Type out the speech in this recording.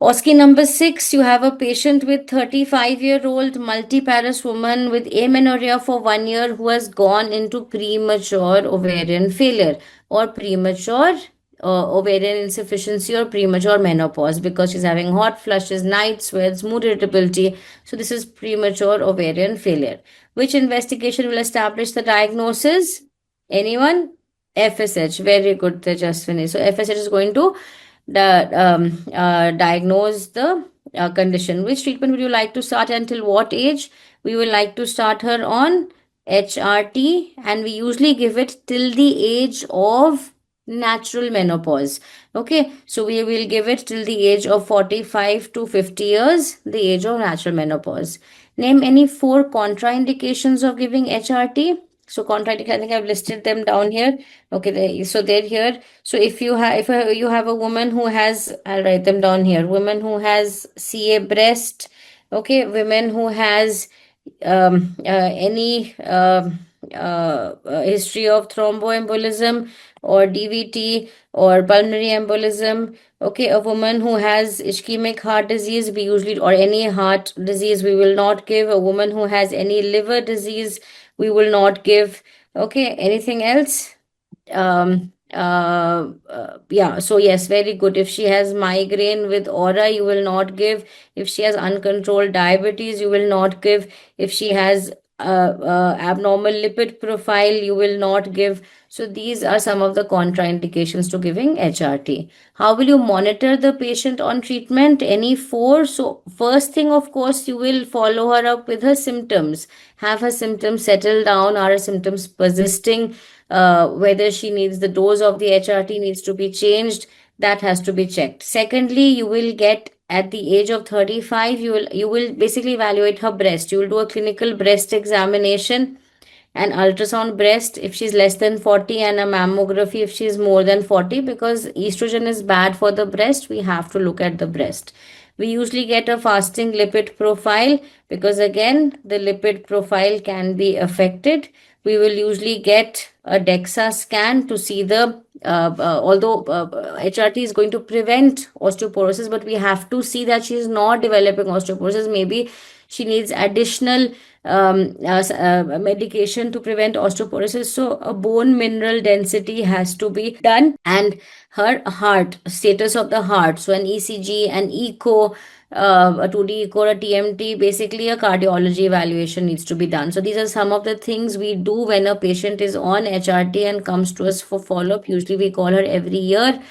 OSCE number 6, you have a patient with 35-year-old multiparous woman with amenorrhea for 1 year who has gone into premature ovarian failure or premature ovarian insufficiency or premature menopause because she's having hot flushes, night sweats, mood irritability. So this is premature ovarian failure. Which investigation will establish the diagnosis? Anyone? FSH. Very good, Tejaswini. So FSH is going to diagnose the condition. Which treatment would you like to start until what age? We will like to start her on HRT, and we usually give it till the age of natural menopause. Okay, so we will give it till the age of 45 to 50 years, the age of natural menopause. Name any 4 contraindications of giving HRT. So contraindications, I think I've listed them down here. Okay, so they're here. So if you have you have a woman who has, I'll write them down here. Women who has CA breast. Okay, women who has any history of thromboembolism or DVT or pulmonary embolism. Okay, a woman who has ischemic heart disease, we usually, or any heart disease, we will not give. A woman who has any liver disease, we will not give. Okay, anything else? Yeah, so yes, very good. If she has migraine with aura, you will not give. If she has uncontrolled diabetes, you will not give. If she has abnormal lipid profile, you will not give. So these are some of the contraindications to giving HRT. How will you monitor the patient on treatment? Any 4? So first thing, of course, you will follow her up with her symptoms. Have her symptoms settle down. Are her symptoms persisting? Whether she needs the dose of the HRT needs to be changed, that has to be checked. Secondly, you will get at the age of 35, you will basically evaluate her breast. You will do a clinical breast examination, an ultrasound breast if she's less than 40, and a mammography if she's more than 40, because estrogen is bad for the breast. We have to look at the breast. We usually get a fasting lipid profile because again the lipid profile can be affected. We will usually get a DEXA scan to see the although HRT is going to prevent osteoporosis, but we have to see that she is not developing osteoporosis. Maybe she needs additional medication to prevent osteoporosis. So a bone mineral density has to be done, and her heart status of the heart. So an ECG, an echo, a 2D echo, a TMT, basically a cardiology evaluation needs to be done. So these are some of the things we do when a patient is on HRT and comes to us for follow-up. Usually we call her every year